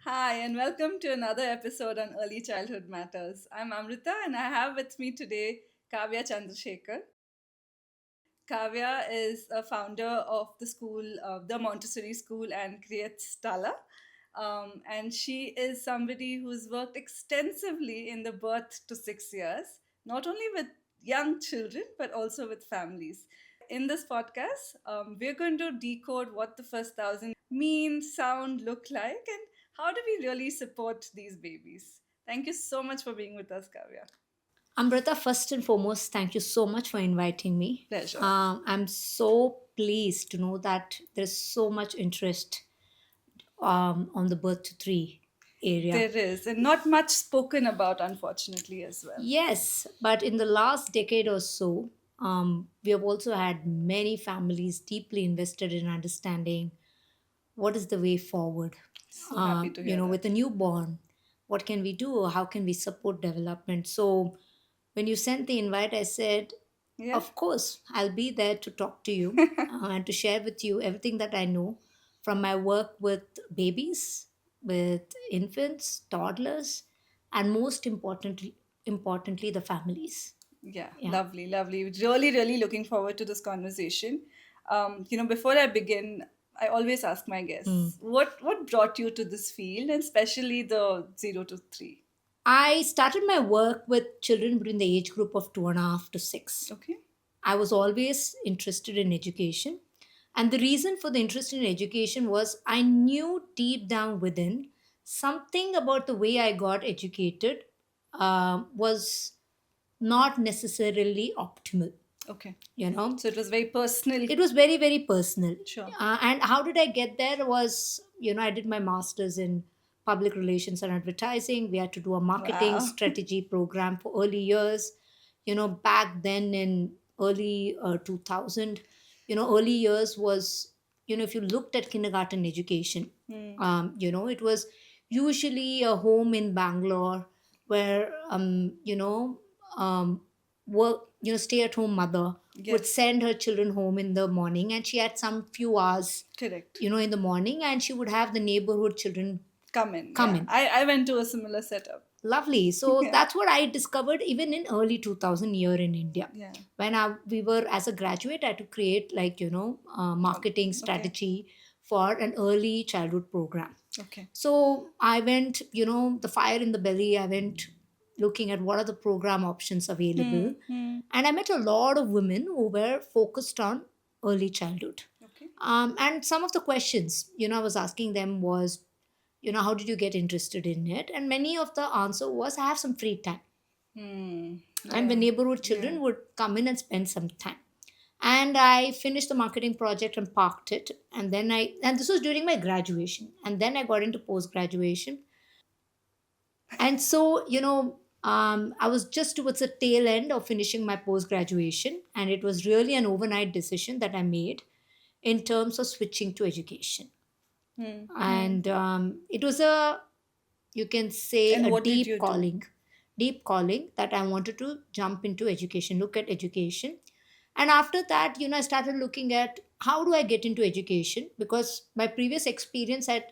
Hi, and welcome to another episode on Early Childhood Matters. I'm Amrita, and I have with me today Kavya Chandrasekhar. Kavya is a founder of the school, the Montessori school, and Kriyasthala. And she is somebody who's worked extensively in the birth to 6 years, not only with young children, but also with families. In this podcast, we're going to decode what the first thousand mean, sound, look like, and how do we really support these babies. Thank you so much for being with us, Kavya. Amrita, first and foremost, thank you so much for inviting me. Pleasure. I'm so pleased to know that there's so much interest on the birth to three area. There is, and not much spoken about, unfortunately, as well. Yes, but in the last decade or so, we have also had many families deeply invested in understanding what is the way forward. So happy to hear With that. a newborn, what can we do? How can we support development? So, when you sent the invite, I said, Yeah. of course, I'll be there to talk to you and to share with you everything that I know from my work with babies, with infants, toddlers, and most importantly, the families. Yeah, Yeah. lovely, lovely. Really, really looking forward to this conversation. Before I begin, I always ask my Mm. guests, what brought you to this field, and especially the 0 to 3? I started my work with children between the age group of 2.5 to 6. Okay. I was always interested in education. And the reason for the interest in education was I knew deep down within something about the way I got educated was not necessarily optimal. Okay. You know, So it was very personal. it was very, very personal. Sure. And how did I get there was, I did my master's in public relations and advertising. We had to do a marketing Wow. strategy program for early years. Back then in early 2000, early years was, if you looked at kindergarten education, Hmm. it was usually a home in Bangalore where, work, stay at home mother would Yes, send her children home in the morning, and she had some few hours, correct. in the morning, and she would have the neighborhood children Come in. come Yeah, in. I went to a similar setup. Lovely. So Yeah. that's what I discovered even in early 2000 year in India. Yeah. When we were as a graduate, I had to create like, marketing Okay. strategy for an early childhood program. Okay. So I went, the fire in the belly, I went looking at what are the program options available. Hmm. And I met a lot of women who were focused on early childhood. Okay. And some of the questions, I was asking them was, how did you get interested in it? And many of the answer was, I have some free time. Hmm. And the Yeah. neighborhood Yeah. children would come in and spend some time. And I finished the marketing project and parked it. And this was during my graduation. And then I got into post graduation. And so, I was just towards the tail end of finishing my post graduation. And it was really an overnight decision that I made in terms of switching to education. Hmm. And it was you can say, And a what did you do? deep calling that I wanted to jump into education, look at education. And after that, I started looking at how do I get into education, because my previous experience had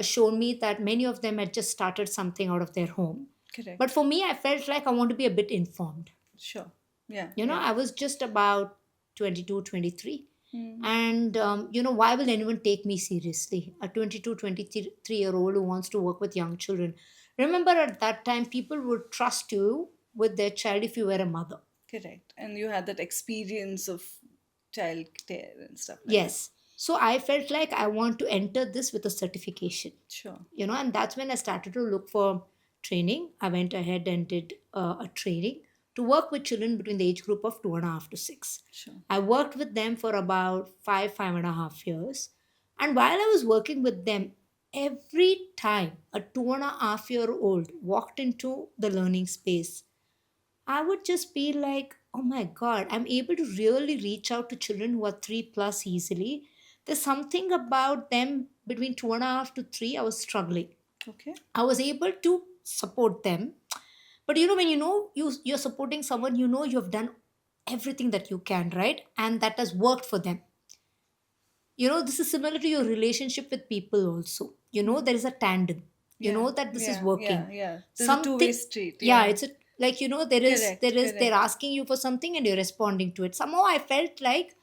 shown me that many of them had just started something out of their home. But Correct. for me, I felt like I want to be a bit informed. Sure. Yeah. Yeah. I was just about 22, 23. Hmm. And, why will anyone take me seriously? A 22, 23-year-old who wants to work with young children. Remember, at that time, people would trust you with their child if you were a mother. Correct. And you had that experience of child care and stuff like that. Yes. So I felt like I want to enter this with a certification, Sure. and that's when I started to look for training. I went ahead and did a training to work with children between the age group of 2.5 to 6. Sure. I worked with them for about 5.5 years. And while I was working with them, every time a 2.5-year-old walked into the learning space, I would just be like, oh my God, I'm able to really reach out to children who are 3 plus easily. There's something about them between 2.5 to 3, I was struggling. Okay. I was able to support them. But when you're supporting someone, you have done everything that you can, right? And that has worked for them. This is similar to your relationship with people also. there is a tandem, Yeah, that this is yeah, yeah, working. yeah. There's a two-way Something, street. yeah, Yeah. it's a, like, there Correct, is, they're correct. asking you for something and you're responding to it. Somehow I felt like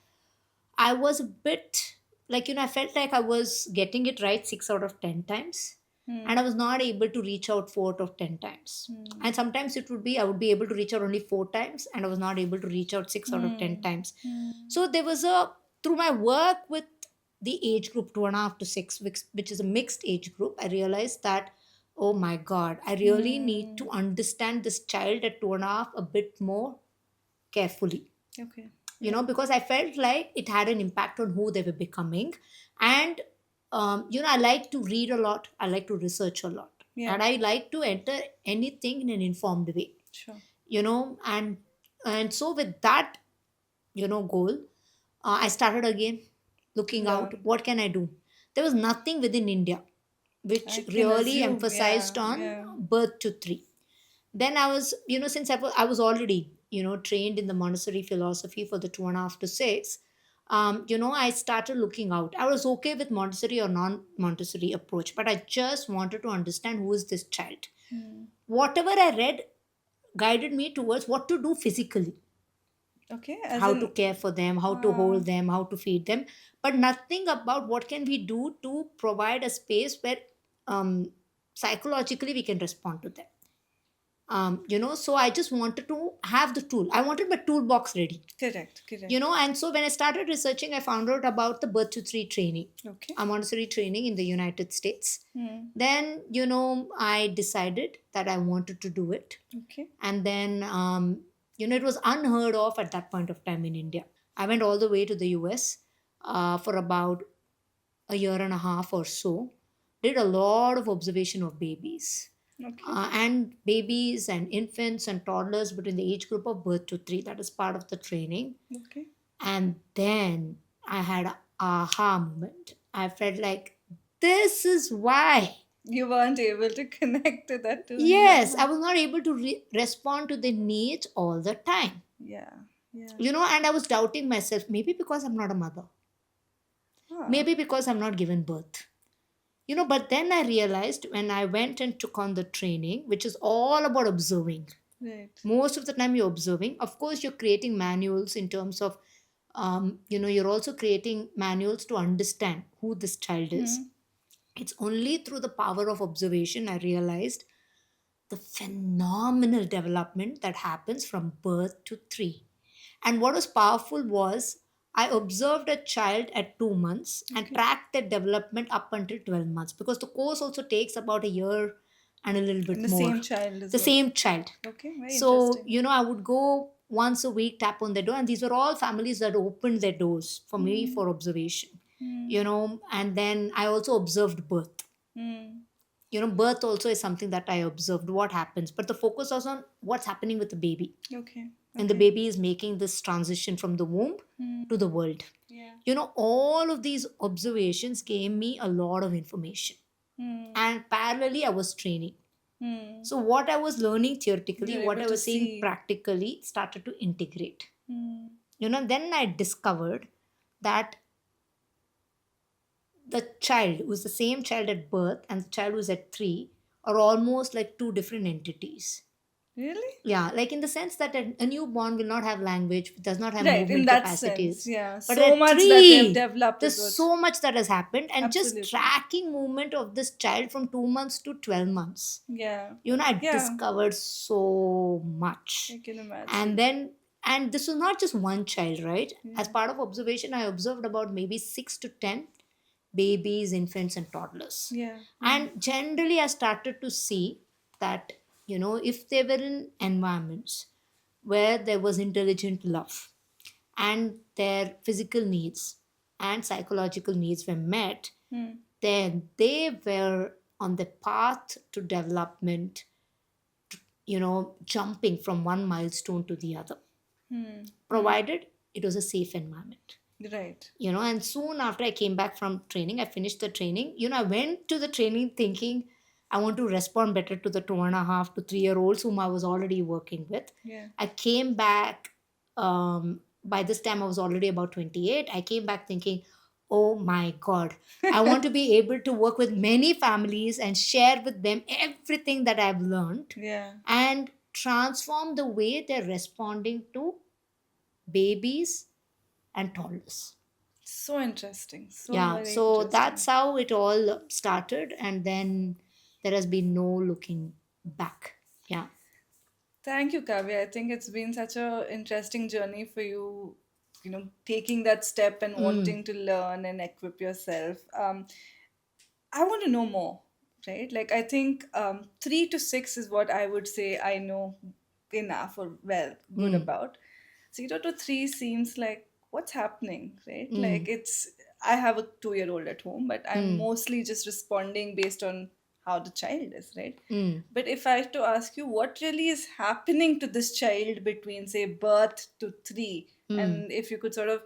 I was a bit, like, I felt like I was getting it right 6 out of 10 times. And I Hmm. was not able to reach out 4 out of 10 times. Hmm. And sometimes it would be, I would be able to reach out only 4 times and I was not able to reach out six out of ten Hmm. times. Hmm. So there was a, through my work with the age group 2.5 to 6, which is a mixed age group, I realized that, oh my God, I really need to Hmm. understand this child at 2.5 a bit more carefully, Okay. Yeah. because I felt like it had an impact on who they were becoming. And I like to read a lot, I like to research a lot, Yeah. and I like to enter anything in an informed way, Sure. and so with that, goal, I started again To looking out learn. what can I do. There was nothing within India which I can really assume. emphasized Yeah. on Yeah. birth to 3. Then I was, since I was already, trained in the Montessori philosophy for the 2.5 to 6, I started looking out. I was okay with Montessori or non Montessori approach, but I just wanted to understand who is this child. Hmm. Whatever I read guided me towards what to do physically, Okay. As how to in, care for them, how to uh, hold them, how to feed them, but nothing about what can we do to provide a space where psychologically we can respond to them. So I just wanted to have the tool. I wanted my toolbox ready. correct, correct. And so when I started researching, I found out about the birth to 3 training, Okay. a Montessori training in the United States. Hmm. Then, I decided that I wanted to do it. Okay. And then, it was unheard of at that point of time in India. I went all the way to the US for about a year and a half or so, did a lot of observation of babies, Okay. and babies and infants and toddlers between the age group of birth to 3. That is part of the training. Okay. And then I had a aha moment. I felt like this is why. You weren't able to connect to that too. Yes, Yeah. I was not able to respond to the needs all the time. Yeah. Yeah. And I was doubting myself, maybe because I'm not a mother, Ah. maybe because I'm not given birth. But then I realized when I went and took on the training, which is all about observing. Right. Most of the time you're observing. Of course, you're creating manuals in terms of, you're also creating manuals to understand who this child is. Hmm. It's only through the power of observation I realized the phenomenal development that happens from birth to 3. And what was powerful was I observed a child at 2 months and Okay. tracked their development up until 12 months, because the course also takes about a year and a little And bit the more. same child as The well. same child. Okay. Very So, interesting. I would go once a week, tap on their door, and these were all families that opened their doors for me Hmm. for observation. Hmm. And then I also observed birth. Hmm. Birth also is something that I observed what happens, but the focus was on what's happening with the baby. Okay. And the Okay. baby is making this transition from the womb Hmm. to the world. Yeah. All of these observations gave me a lot of information. Hmm. And parallelly, I was training. Hmm. So, what I was learning theoretically, You're what able I to was seeing see. practically started to integrate. Hmm. Then I discovered that the child who's the same child at birth and the child who's at 3 are almost like two different entities. Really? Yeah, like in the sense that a newborn will not have language, does not have Right. In movement that sense. capacities. Yeah. But So at much that they've 3, developed there's is what. so much that has happened, and just Absolutely. tracking movement of this child from 2 months to 12 months. Yeah. I Yeah. discovered so much. I can And imagine. then, and this was not just one child, right? As Yeah. part of observation, I observed about maybe 6 to 10 babies, infants, and toddlers. Yeah. Yeah. And generally, I started to see that, if they were in environments where there was intelligent love and their physical needs and psychological needs were met, Hmm. then they were on the path to development, jumping from one milestone to the other, Hmm. Hmm. provided it was a safe environment. Right. And soon after I came back from training, I finished the training. I went to the training thinking I want to respond better to the 2.5 to 3 year olds whom I was already working with. Yeah. I came back, by this time I was already about 28. I came back thinking, Oh my God. I want to be able to work with many families and share with them everything that I've learned Yeah. and transform the way they're responding to babies and toddlers. So interesting. So Yeah, very so interesting. that's how it all started, and then there has been no looking back. Yeah. Thank you, Kavya. I think it's been such a interesting journey for you, taking that step and Mm, wanting to learn and equip yourself. I want to know more, right? Like, I think 3 to 6 is what I would say I know enough or well, good mm, about. 0 to 3 seems like what's happening, right? mm, Like, I have a 2 year old at home, but I'm mm, mostly just responding based on how the child is, right? mm, But if I have to ask you what really is happening to this child between, say, birth to 3, mm. and if you could sort of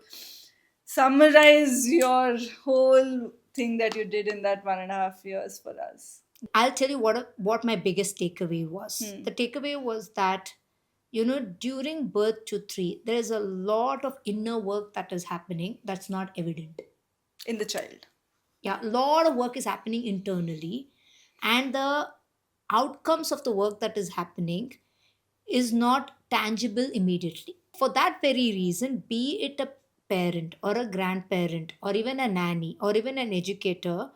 summarize your whole thing that you did in that 1.5 years for us. I'll tell you what my biggest takeaway was. Hmm. The takeaway was that, during birth to three, there is a lot of inner work that is happening that's not evident. In the child. Yeah, a lot of work is happening internally, and the outcomes of the work that is happening is not tangible immediately. For that very reason, be it a parent or a grandparent or even a nanny or even an educator,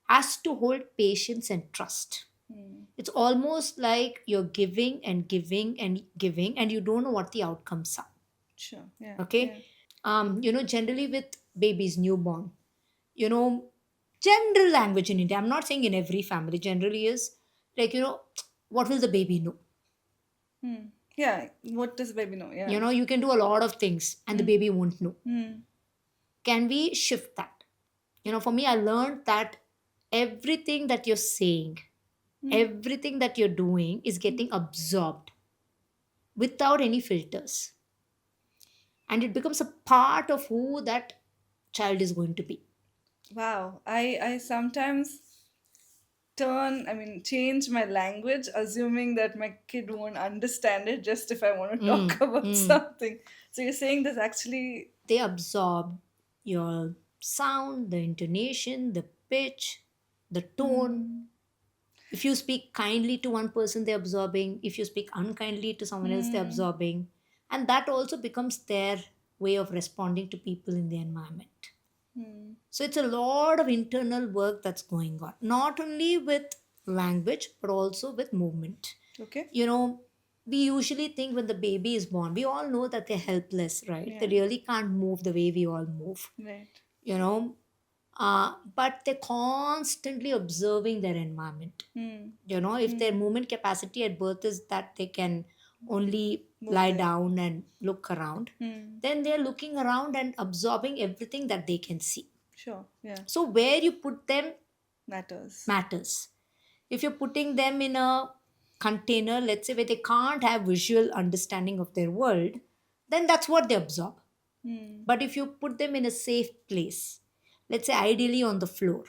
has to hold patience and trust. Hmm. It's almost like you're giving and giving and giving, and you don't know what the outcomes are. Sure. Yeah. Okay. Yeah. Generally with babies, newborn, you know, general language in India, I'm not saying in every family, generally is like, what will the baby know? Hmm. Yeah. What does baby know? Yeah. You can do a lot of things and the Hmm. baby won't know. Hmm. Can we shift that? For me, I learned that everything that you're saying, Hmm. everything that you're doing is getting absorbed without any filters, and it becomes a part of who that child is going to be. Wow. I sometimes change my language, assuming that my kid won't understand it just if I want to talk Mm, about mm. something. So you're saying this actually. They absorb your sound, the intonation, the pitch, the tone. Hmm. If you speak kindly to one person, they're absorbing. If you speak unkindly to someone else, they're Hmm. absorbing. And that also becomes their way of responding to people in the environment. Hmm. So it's a lot of internal work that's going on, not only with language, but also with movement. Okay. You know, we usually think when the baby is born, we all know that they're helpless, right? They Yeah. really can't move the way we all move, Right. you know, but they're constantly observing their environment. Hmm. If their Hmm. movement capacity at birth is that they can only Move lie there. down and look around, Hmm. then they're looking around and absorbing everything that they can see. Sure. Yeah. So where you put them Matters. matters. If you're putting them in a container, let's say, where they can't have visual understanding of their world, then that's what they absorb. Hmm. But if you put them in a safe place, let's say ideally on the floor,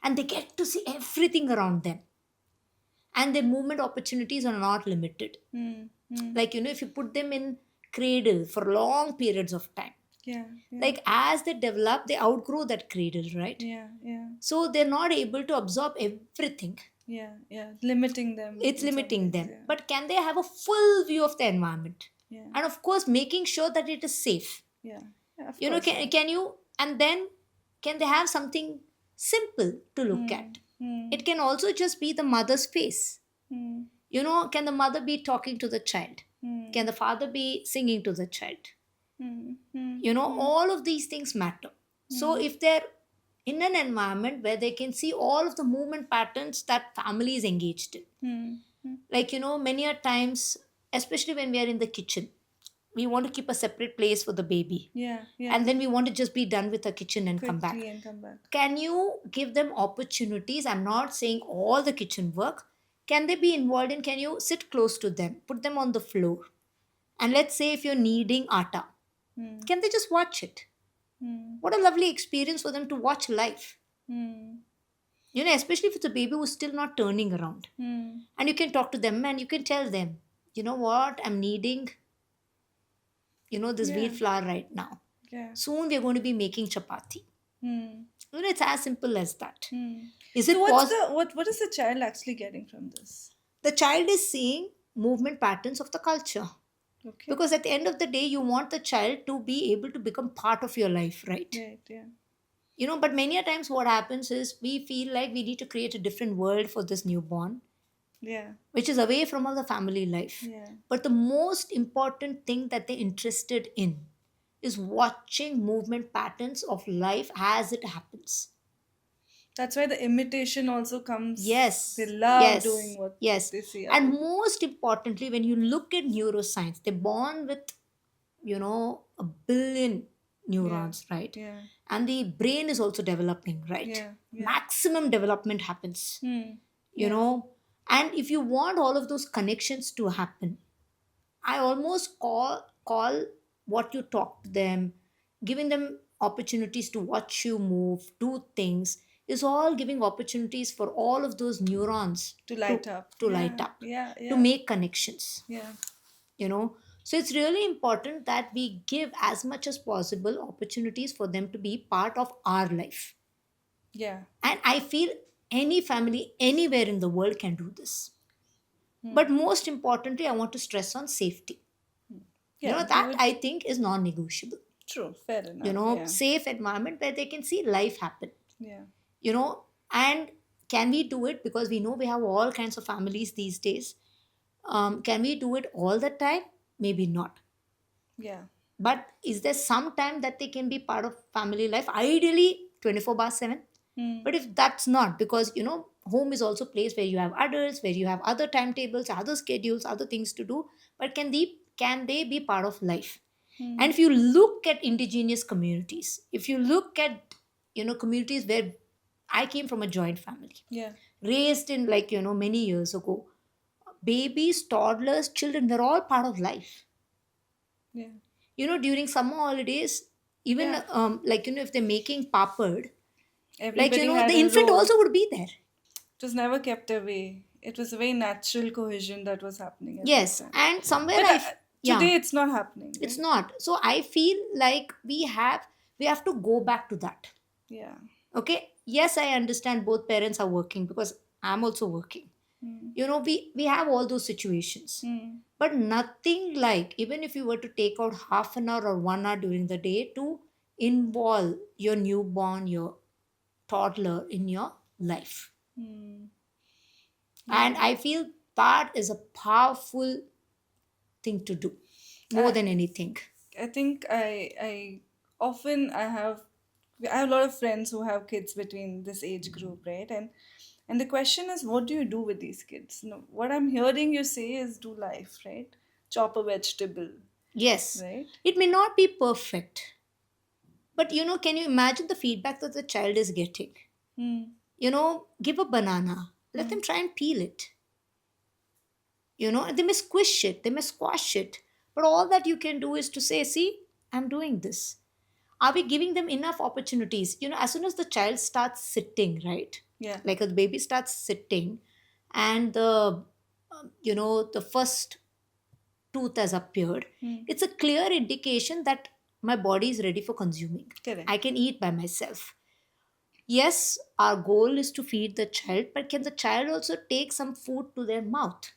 and they get to see everything around them, and their movement opportunities are not limited. Hmm. Hmm. Like, if you put them in cradle for long periods of time, Yeah. Yeah. like as they develop, they outgrow that cradle, right? Yeah. Yeah. So they're not able to absorb everything. Yeah. Yeah. Limiting them It's in some limiting ways. them. Yeah. But can they have a full view of the environment? Yeah. And of course, making sure that it is safe. Yeah. Yeah. Of course. Yeah. Can you, and then can they have something simple to look Hmm. at? Hmm. It can also just be the mother's face. Hmm. Can the mother be talking to the child? Hmm. Can the father be singing to the child? Hmm. Hmm. Hmm. All of these things matter. So Hmm. if they're in an environment where they can see all of the movement patterns that family is engaged in, Hmm. Hmm. like, many a times, especially when we are in the kitchen, we want to keep a separate place for the baby, Yeah. Yeah. and then we want to just be done with the kitchen and come back. Quickly and come back. Can you give them opportunities? I'm not saying all the kitchen work. Can they be involved in? Can you sit close to them, put them on the floor, and let's say if you're kneading atta, Hmm. can they just watch it? Hmm. What a lovely experience for them to watch life. Hmm. Especially if it's a baby who's still not turning around. Hmm. And you can talk to them and you can tell them, you know what, I'm needing, this Yeah. wheat flour right now. Yeah. Soon we're going to be making chapati. Hmm. It's as simple as that. Hmm. Is So it what's possible? the what is the child actually getting from this? The child is seeing movement patterns of the culture. Okay. Because at the end of the day, you want the child to be able to become part of your life, right? Right. Yeah. But many a times what happens is we feel like we need to create a different world for this newborn, Yeah. which is away from all the family life. Yeah. But the most important thing that they're interested in is watching movement patterns of life as it happens. That's why the imitation also comes. They Yes, love doing yes, what yes. they see And others. most importantly, when you look at neuroscience, they're born with, 1 billion Yeah. neurons, right? Yeah. And the brain is also developing, right? Yeah. Yeah. Maximum development happens, Hmm. you Yeah. know. And if you want all of those connections to happen, I almost call what you talk to them, giving them opportunities to watch you move, do things, is all giving opportunities for all of those neurons To to light up. to light Yeah. up, Yeah. to Yeah. make connections. Yeah. you know so it's really important that we give as much as possible opportunities for them to be part of our life. Yeah. And I feel any family anywhere in the world can do this. Hmm. But most importantly, I want to stress on safety. Yeah. Do That it. I think is non-negotiable. True. Fair enough. Yeah. Safe environment where they can see life happen. Yeah. you know and can we do it? Because we know we have all kinds of families these days. Can we do it all the time? Maybe not. Yeah. But is there some time that they can be part of family life? Ideally 24 bar 7. Hmm. But if that's not, because home is also a place where you have adults, where you have other timetables, other schedules, other things to do. But can they be part of life? And Hmm. if you look at indigenous communities, if you look at communities where I came from a joint family, Yeah. raised in, like, many years ago, babies, toddlers, children, they're all part of life. Yeah. During summer holidays, even Yeah. like, if they're making papad, like, Everybody had the a infant role. also would be there. It was never kept away. It was a very natural cohesion that was happening at that Yes, time. and somewhere But yeah, today it's not happening, it's right? not. So I feel like we have to go back to that. Yeah. Okay, yes, I understand both parents are working, because I'm also working. Hmm. We have all those situations. Hmm. But nothing like, even if you were to take out half an hour or 1 hour during the day to involve your newborn, your toddler in your life. Hmm. And Yeah. I feel that is a powerful thing to do, more I than anything. I think I often I have a lot of friends who have kids between this age group, right? And the question is, what do you do with these kids? No, what I'm hearing you say is do life, right? Chop a vegetable, Yes, right? it may not be perfect, but can you imagine the feedback that the child is getting? Hmm. Give a banana, let Hmm. them try and peel it. They may squish it, they may squash it, but all that you can do is to say, see, I'm doing this. Are we giving them enough opportunities? As soon as the child starts sitting, right? Yeah. Like a baby starts sitting, and the first tooth has appeared, Hmm. it's a clear indication that my body is ready for consuming. I Correct. can eat by myself. Yes, our goal is to feed the child, but can the child also take some food to their mouth?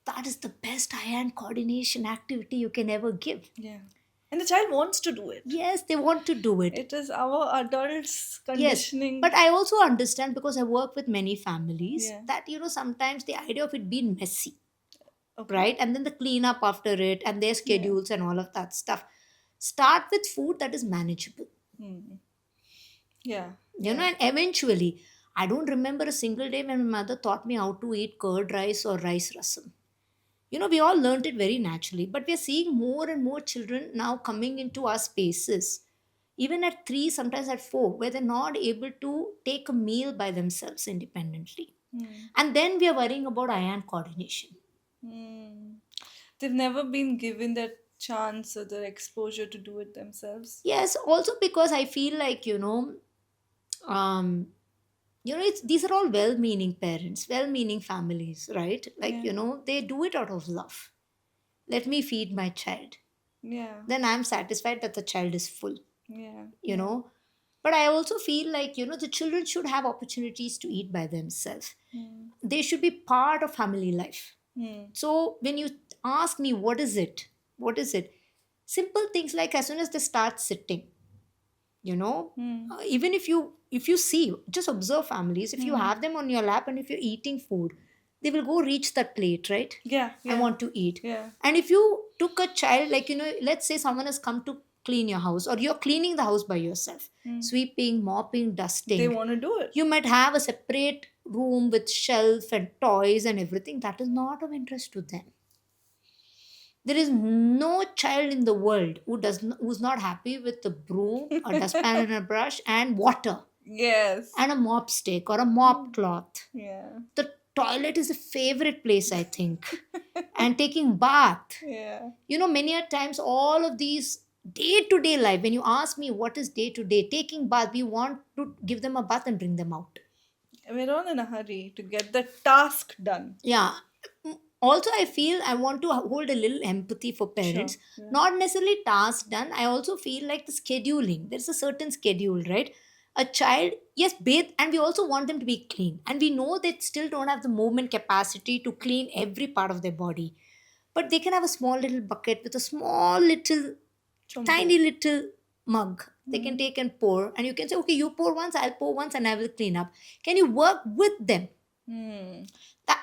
That is the best hand coordination activity you can ever give. Yeah. And the child wants to do it. Yes, they want to do it. It is our adults Yes, conditioning. but I also understand, because I work with many families, Yeah. that sometimes the idea of it being messy, Okay. right? And then the cleanup after it and their Yeah. schedules and all of that stuff. Start with food that is manageable, Hmm. Yeah. Yeah. and eventually, I don't remember a single day when my mother taught me how to eat curd rice or rice rasam. We all learned it very naturally, but we're seeing more and more children now coming into our spaces, even at 3, sometimes at 4, where they're not able to take a meal by themselves independently. Hmm. And then we are worrying about iron coordination. Hmm. They've never been given that chance or the exposure to do it themselves. Yes, also because I feel like, um, these are all well meaning parents, well meaning families, right? Like, Yeah. they do it out of love. Let me feed my child. Yeah. Then I'm satisfied that the child is full, Yeah. you Yeah. know But I also feel like, the children should have opportunities to eat by themselves. Mm. They should be part of family life. Mm. So when you ask me, what is it? What is it? Simple things like as soon as they start sitting, you know, Mm. even if you see, just observe families. If you Mm. have them on your lap and if you're eating food, they will go reach that plate, right? Yeah, I yeah, want to eat. yeah. And if you took a child, like, let's say someone has come to clean your house, or you're cleaning the house by yourself, Mm. sweeping, mopping, They dusting, want to do it. you might have a separate room with shelf and toys and everything. That is not of interest to them. There is no child in the world who's not happy with a broom, a dustpan and a brush and water Yes. and a mop stick or a Mm. mop cloth. Yeah. The toilet is a favorite place, I think. And taking bath. Yeah. Many a times all of these day to day life, when you ask me what is day to day, taking bath, we want to give them a bath and bring them out. We're all in a hurry to get the task done. Yeah. Also, I feel I want to hold a little empathy for Sure. parents. Yeah. Not necessarily task done. I also feel like the scheduling. There's a certain schedule, right? A child, yes, bathe, and we also want them to be clean. And we know they still don't have the movement capacity to clean every part of their body. But they can have a small little bucket with a small little, Chombo. tiny little mug. They can Mm. take and pour. And you can say, okay, you pour once, I'll pour once, and I will clean up. Can you work with them? Mm. That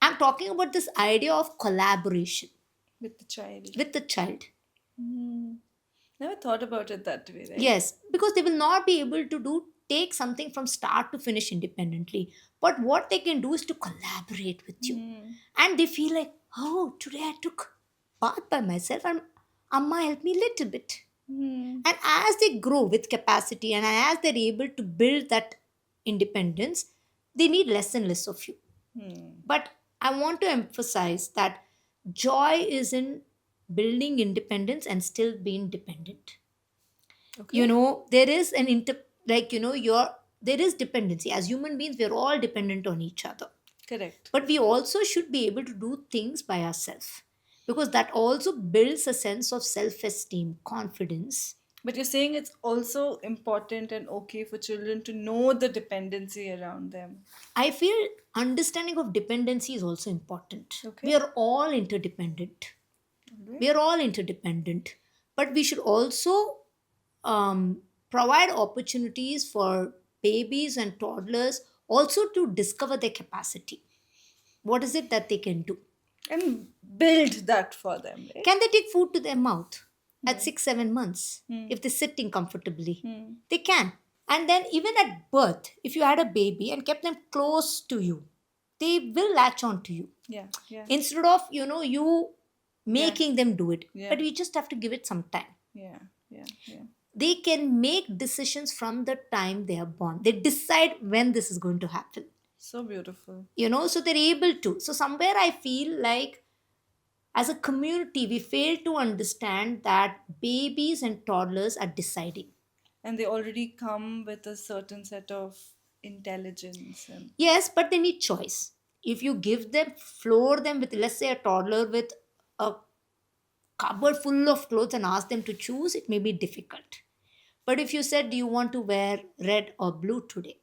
I'm talking about this idea of collaboration With the child. with the child. Mm. Never thought about it that way, right? Yes, because they will not be able to take something from start to finish independently. But what they can do is to collaborate with you. Mm. And they feel like, oh, today I took bath by myself and Amma helped me a little bit. Mm. And as they grow with capacity and as they're able to build that independence, they need less and less of you. Mm. But I want to emphasize that joy is in building independence and still being dependent. Okay. There is an there is dependency. As human beings, we're all dependent on each other. Correct. But we also should be able to do things by ourselves, because that also builds a sense of self-esteem, confidence. But you're saying it's also important and okay for children to know the dependency around them. I feel understanding of dependency is also important. Okay. We are all interdependent. Alright. We are all interdependent, but we should also provide opportunities for babies and toddlers also to discover their capacity. What is it that they can do? And build that for them, right? Can they take food to their mouth at Hmm. 6, 7 months Hmm. if they're sitting comfortably? Hmm. They can. And then, even at birth, if you had a baby and kept them close to you, they will latch on to you. Yeah, yeah, Instead of, you making them do it. Yeah. But we just have to give it some time. yeah, yeah, yeah. They can make decisions from the time they are born. They decide when this is going to happen. So beautiful. So they're able to. So somewhere I feel like as a community, we fail to understand that babies and toddlers are deciding. And they already come with a certain set of intelligence and Yes, but they need choice. If you floor them with, let's say, a toddler with a cupboard full of clothes and ask them to choose, it may be difficult. But if you said, do you want to wear red or blue today?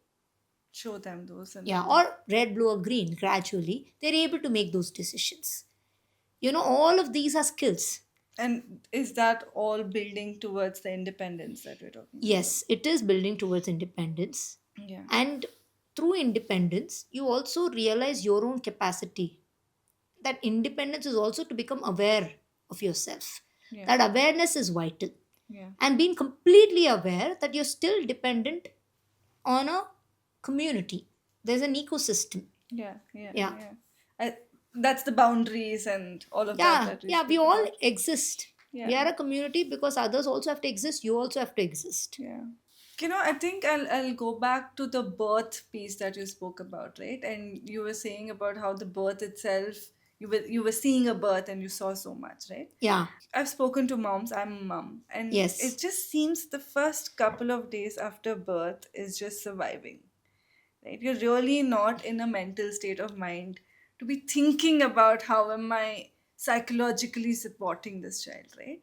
show them those and Yeah, or red, blue, or green, gradually, they're able to make those decisions. All of these are skills. and is that all building towards the independence that we're talking Yes, it is building towards independence. about? Yeah. And through independence, you also realize your own capacity. That independence is also to become aware of yourself. Yeah. That awareness is vital. Yeah. And being completely aware that you're still dependent on a community. There's an ecosystem. Yeah. Yeah. Yeah. That's the boundaries and all of Yeah, that we yeah, we speak all about. exist. Yeah. We are a community because others also have to exist. You also have to exist. Yeah. I think I'll go back to the birth piece that you spoke about, right? And you were saying about how the birth itself, you were seeing a birth and you saw so much, right? Yeah. I've spoken to moms. I'm a mom, and Yes. it just seems the first couple of days after birth is just surviving, right? You're really not in a mental state of mind to be thinking about how am I psychologically supporting this child, right?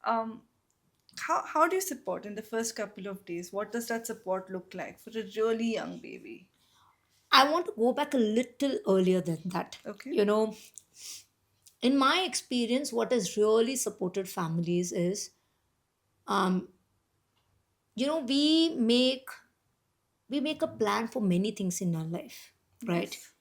Um, How do you support in the first couple of days? What does that support look like for a really young baby? I want to go back a little earlier than that. Okay. You know, in my experience, what has really supported families is, um, we make a plan for many things in our life, right? Yes.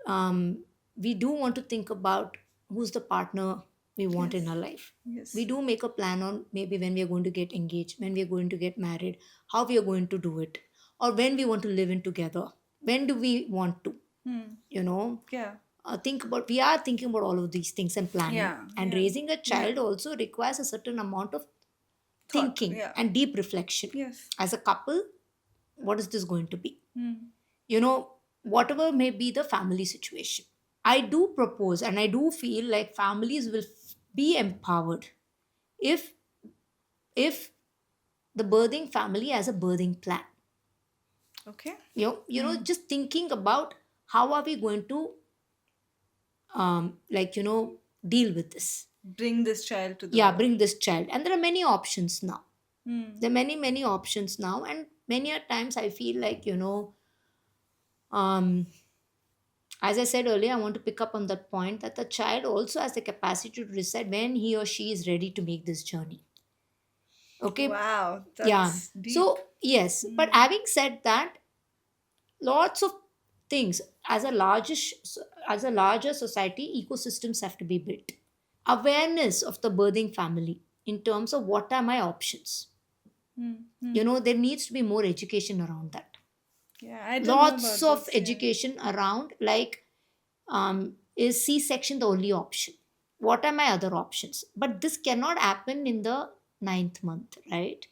um, we do want to think about who's the partner we want in Yes. our life. We Yes. do make a plan on maybe when we are going to get engaged, when we are going to get married, how we are going to do it, or when we want to live in together. When do we want to, Hmm. you know, Yeah. think about, we are thinking about all of these things and planning. Yeah. And Yeah. raising a Yeah. child also requires a certain amount of Thought. thinking Yeah. and deep reflection. Yes. As a couple, what is this going to be? Hmm. You know, whatever may be the family situation, I do propose and I do feel like families will be empowered if if the birthing family has a birthing plan. Okay. You know, Hmm. just thinking about how are we going to deal with this. Bring this child to the Yeah, world. bring this child, and there are many options now. Hmm. There are many options now, and many a times I feel like, um as I said earlier, I want to pick up on that point that the child also has the capacity to decide when he or she is ready to make this journey. Okay, Wow, yeah. that's deep. So, yes, but Hmm. having said that, lots of things as a larger society, ecosystems have to be built. Awareness of the birthing family in terms of what are my options. Hmm. Hmm. There needs to be more education around that. Yeah, I didn't know Lots about of this. Yeah. education around, like, is C-section the only option? What are my other options? But this cannot happen in the ninth month, right?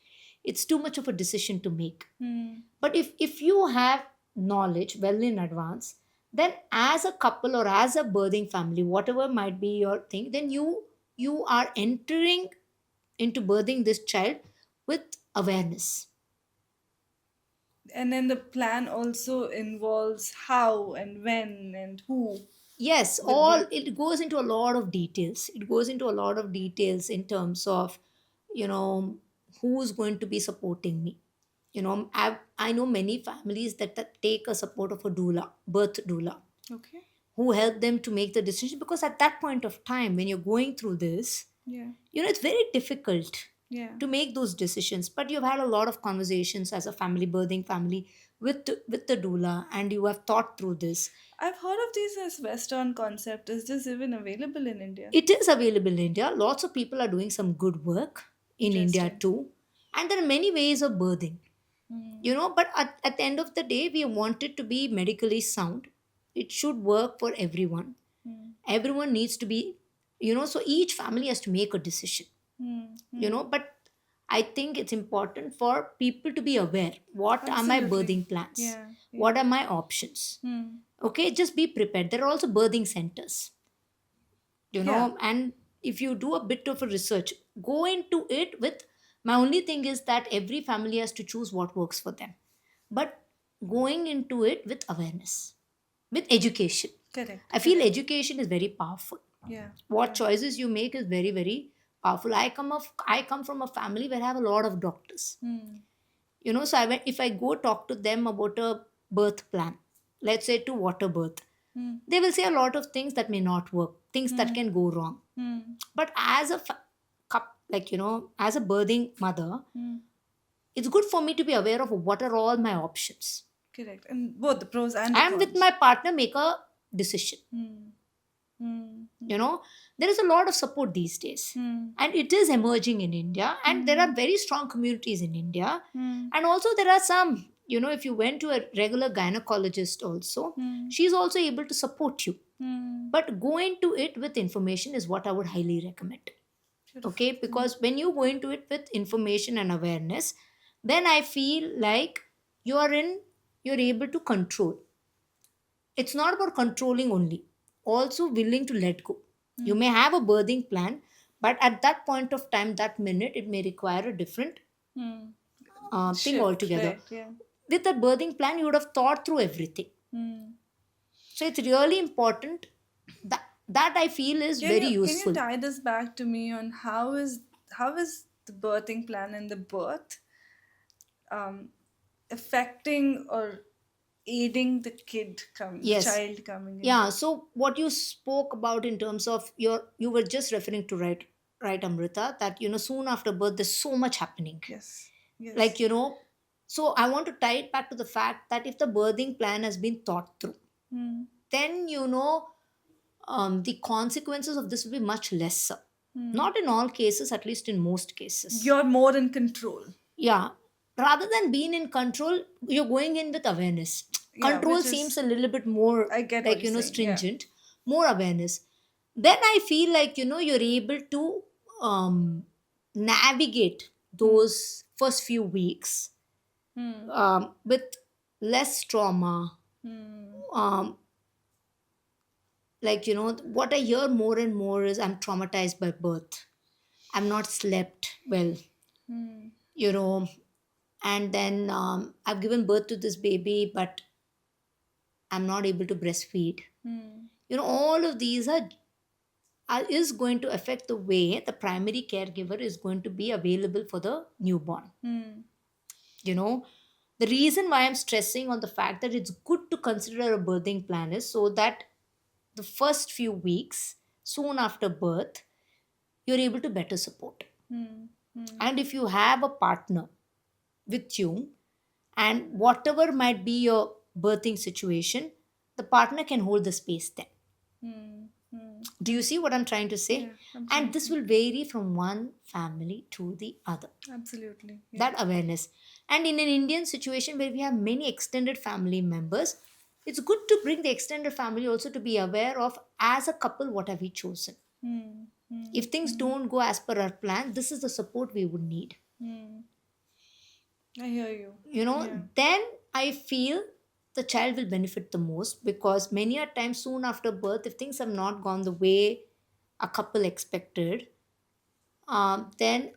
It's too much of a decision to make. Hmm. But if you have knowledge well in advance, then as a couple or as a birthing family, whatever might be your thing, then you are entering into birthing this child with awareness. And then the plan also involves how and when and who Yes, will all be. it goes into a lot of details. It goes into a lot of details in terms of, you know, who's going to be supporting me. I know many families that take a support of a doula, birth doula, Okay. who help them to make the decision, because at that point of time when you're going through this, Yeah. it's very difficult Yeah. to make those decisions. But you've had a lot of conversations as a family, birthing family, with the doula, and you have thought through this. I've heard of these as Western concept. Is this even available in India? It is available in India. Lots of people are doing some good work in India Interesting. too. And there are many ways of birthing, Hmm. but at the end of the day, we want it to be medically sound. It should work for everyone. Hmm. Everyone needs to be, so each family has to make a decision, Hmm. Hmm. but I think it's important for people to be aware, what are my Absolutely. birthing plans, Yeah. Yeah. what are my options. Hmm. Okay, just be prepared. There are also birthing centers, Yeah. and if you do a bit of a research, go into it with, my only thing is that every family has to choose what works for them, but going into it with awareness, with education. Correct. I feel Correct. education is very powerful. Yeah. What Yeah. choices you make is very, very powerful. I come from a family where I have a lot of doctors. Hmm. So if I go talk to them about a birth plan, let's say to water birth, Hmm. they will say a lot of things that may not work, things that Hmm. can go wrong. Hmm. But as a as a birthing mother, Hmm. it's good for me to be aware of what are all my options. Correct. And both the pros and the And with my cons. partner, make a decision. Hmm. Hmm. you Hmm. know there is a lot of support these days, Hmm. and it is emerging in India, and there are Hmm. very strong communities in India. Hmm. And also there are some, if you went to a regular gynecologist also, Hmm. she's also able to support you. Hmm. But go into it with information is what I would highly recommend. Beautiful. Okay, Hmm. because when you go into it with information and awareness, then I feel like you are in you're able to control. It's not about controlling only, also willing to let go. You Hmm. may have a birthing plan, but at that point of time, that minute, it may require a different Hmm. thing Shift. altogether. Right. Yeah. With a birthing plan, you would have thought through everything. Hmm. So it's really important, that I feel is very Can you useful. tie this back to me on how is the birthing plan and the birth um, affecting or aiding the Yes. child coming Yeah, into. so what you spoke about in terms of you were just referring to, right, Amrita, that soon after birth there's so much happening. Yes, yes. Like, so I want to tie it back to the fact that if the birthing plan has been thought through, Hmm. then the consequences of this will be much lesser. Hmm. Not in all cases, at least in most cases. You're more in control. Yeah, rather than being in control, you're going in with awareness. Yeah, Control which seems is, a little bit more I get what like, you're saying. Yeah. stringent, more awareness. Then I feel like, you're able to navigate Hmm. those first few weeks Hmm. with less trauma. Hmm. um, like, what I hear more and more is I'm traumatized by birth, I'm not slept well, Hmm. you know and then I've given birth to this baby, but I'm not able to breastfeed. Hmm. All of these are is going to affect the way the primary caregiver is going to be available for the newborn. Hmm. you know the reason why I'm stressing on the fact that it's good to consider a birthing plan is so that the first few weeks soon after birth you're able to better support. Hmm. Hmm. And if you have a partner with you, and whatever might be your birthing situation, the partner can hold the space then. Hmm. Hmm. Do you see what I'm trying to say? Yeah, And this absolutely. will vary from one family to the other. Absolutely. Yeah. That awareness. And in an Indian situation where we have many extended family members, it's good to bring the extended family also to be aware of, as a couple, what have we chosen. Hmm. Hmm. If things Hmm. don't go as per our plan, this is the support we would need. Hmm. I hear you. Yeah. Then I feel the child will benefit the most, because many a time soon after birth, if things have not gone the way a couple expected, then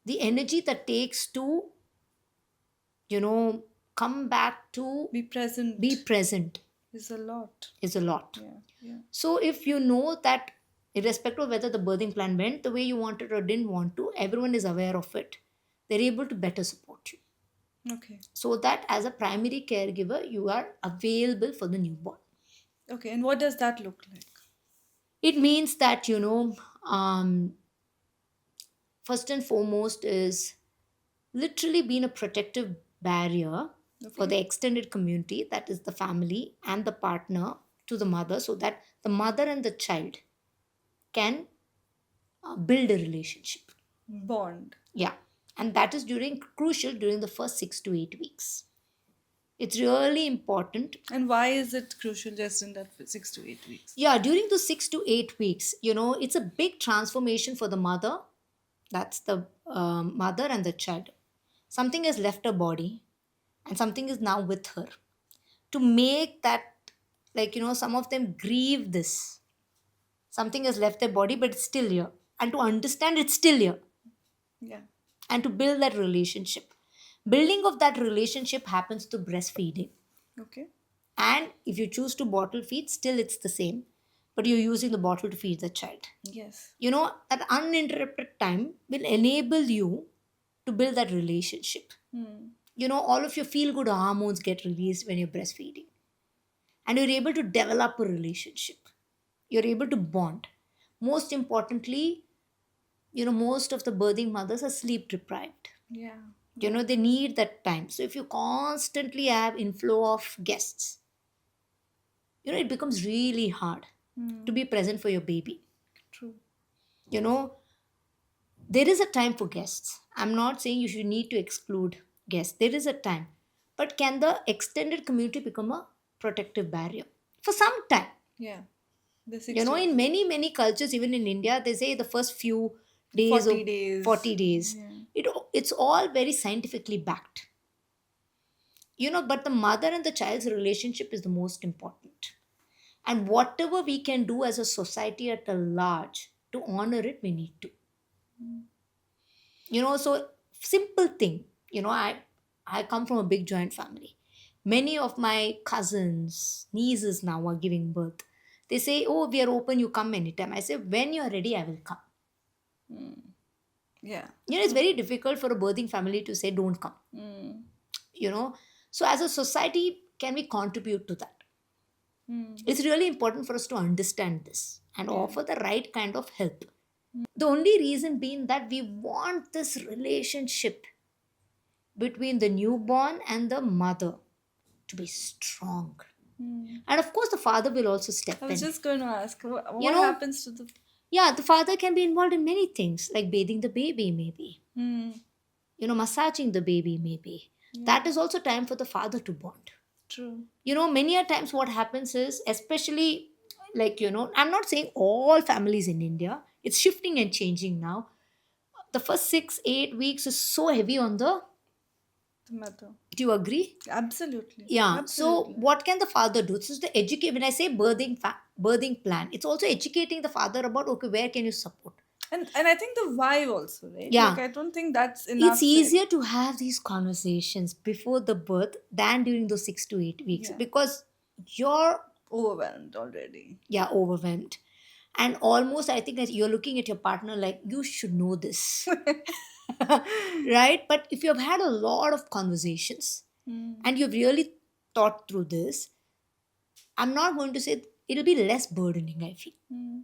the energy that takes to you know come back to Be be present present is a lot. is a lot. Yeah. Yeah. So if you know that, irrespective of whether the birthing plan went the way you wanted or didn't want to, everyone is aware of it, they're able to better support you, Okay. so that as a primary caregiver you are available for the newborn. Okay. And what does that look like? It means that, first and foremost is literally being a protective barrier for Okay. the extended community, that is the family and the partner, to the mother, so that the mother and the child can build a relationship. Bond. Yeah. And that is crucial during the first 6 to 8 weeks. It's really important. And why is it crucial just in that 6 to 8 weeks? Yeah, during the 6 to 8 weeks, it's a big transformation for the mother. That's the mother and the child. Something has left her body and something is now with her. To make that, like, some of them grieve this. Something has left their body, but it's still here. And to understand it's still here. Yeah. And to build that relationship. Building of that relationship happens through breastfeeding. Okay. And if you choose to bottle feed, still it's the same. But you're using the bottle to feed the child. Yes. That uninterrupted time will enable you to build that relationship. Hmm. All of your feel good hormones get released when you're breastfeeding. And you're able to develop a relationship. You're able to bond. Most importantly, most of the birthing mothers are sleep deprived. Yeah. Yeah. They need that time. So if you constantly have inflow of guests, it becomes really hard to Hmm. be present for your baby. True. You know, there is a time for guests. I'm not saying you should need to exclude guests. There is a time. But can the extended community become a protective barrier? For some time. Yeah. The 60, In many, many cultures, even in India, they say the first few days 40 of days. 40 days, Yeah. it's all very scientifically backed. But the mother and the child's relationship is the most important. And whatever we can do as a society at a large to honor it, we need to. So simple thing, I come from a big joint family. Many of my cousins, nieces now are giving birth. They say, oh, we are open, you come anytime. I say, when you're ready, I will come. Hmm. Yeah. It's True. very difficult for a birthing family to say, don't come, Mm. you know. So, as a society, can we contribute to that? Mm. It's really important for us to understand this and Yeah. offer the right kind of help. The only reason being that we want this relationship between the newborn and the mother to be strong. Mm. And of course, the father will also I step was in. just going to ask, You what know, happens to the. yeah, the father can be involved in many things, like bathing the baby, maybe, Mm. massaging the baby, maybe. Yeah. That is also time for the father to bond. True. Many a times what happens is, especially, like, I'm not saying all families in India, it's shifting and changing now. The first 6 8 weeks is so heavy on the. The mother. Do you agree? Absolutely. Yeah. So Absolutely. what can the father do? This is the educate. When I say birthing plan, it's also educating the father about, okay, where can you support? And I think the why also, right? Like Yeah, I don't think that's it's enough said. easier to have these conversations before the birth than during those 6 to 8 weeks, Yeah. because you're, Overwhelmed already. yeah, overwhelmed, and almost, I think that you're looking at your partner like, you should know this. Right? But if you've had a lot of conversations Mm. and you've really thought through this, I'm not going to say it'll be less burdening, I feel. Mm.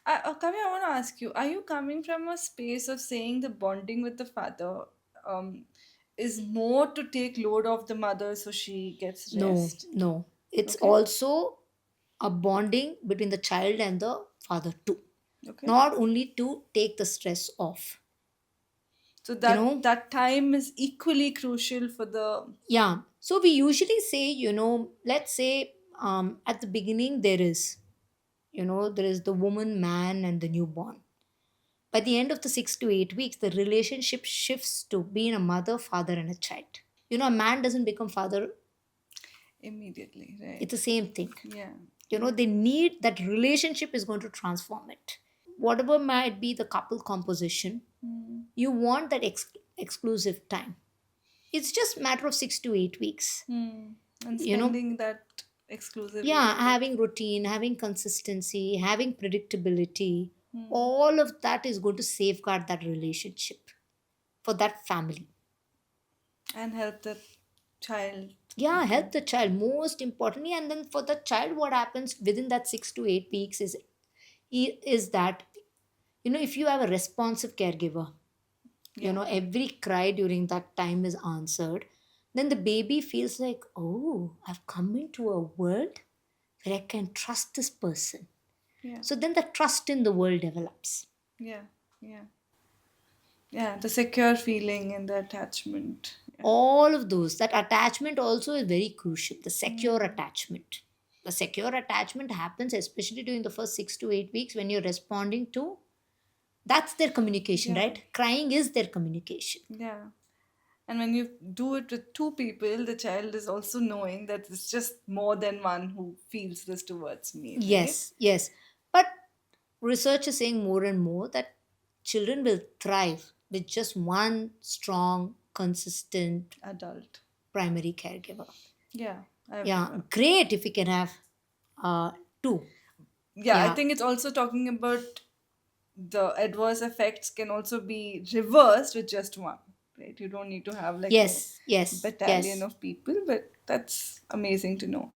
Kavya, I want to ask you, are you coming from a space of saying the bonding with the father um, is more to take load off the mother so she gets No, rest? no. It's Okay. also a bonding between the child and the father too. Okay. Not only to take the stress off. So You that know? that time is equally crucial for the. Yeah. So we usually say, let's say, at the beginning there is the woman, man, and the newborn. By the end of the 6 to 8 weeks, the relationship shifts to being a mother, father, and a child. A man doesn't become father, Immediately, it's the right? same thing. Yeah. Yeah. They need that relationship is going to transform it. Whatever might be the couple composition, Mm. you want that exclusive time. It's just matter of 6 to 8 weeks. Mm. And You know, spending that exclusively yeah, together. having routine, having consistency, having predictability, Mm. all of that is going to safeguard that relationship for that family. And help the child Yeah, grow. help the child most importantly, and then for the child, what happens within that 6 to 8 weeks is that, if you have a responsive caregiver, Yeah. every cry during that time is answered, then the baby feels like, oh, I've come into a world where I can trust this person. Yeah. So then the trust in the world develops. Yeah. Yeah. Yeah. The secure feeling and the attachment. Yeah. All of those, that attachment also is very crucial, the secure Mm. attachment. The secure attachment happens especially during the first 6 to 8 weeks when you're responding to, that's their communication, Yeah. right? Crying is their communication. Yeah. And when you do it with two people, the child is also knowing that it's just more than one who feels this towards me, right? Yes, yes. But research is saying more and more that children will thrive with just one strong, consistent Adult. primary caregiver. Yeah. I've. Yeah, great if we can have uh, two. Yeah, I Yeah, think it's also talking about the adverse effects can also be reversed with just one, right? You don't need to have like a yes, yes, battalion yes. of people, but that's amazing to know.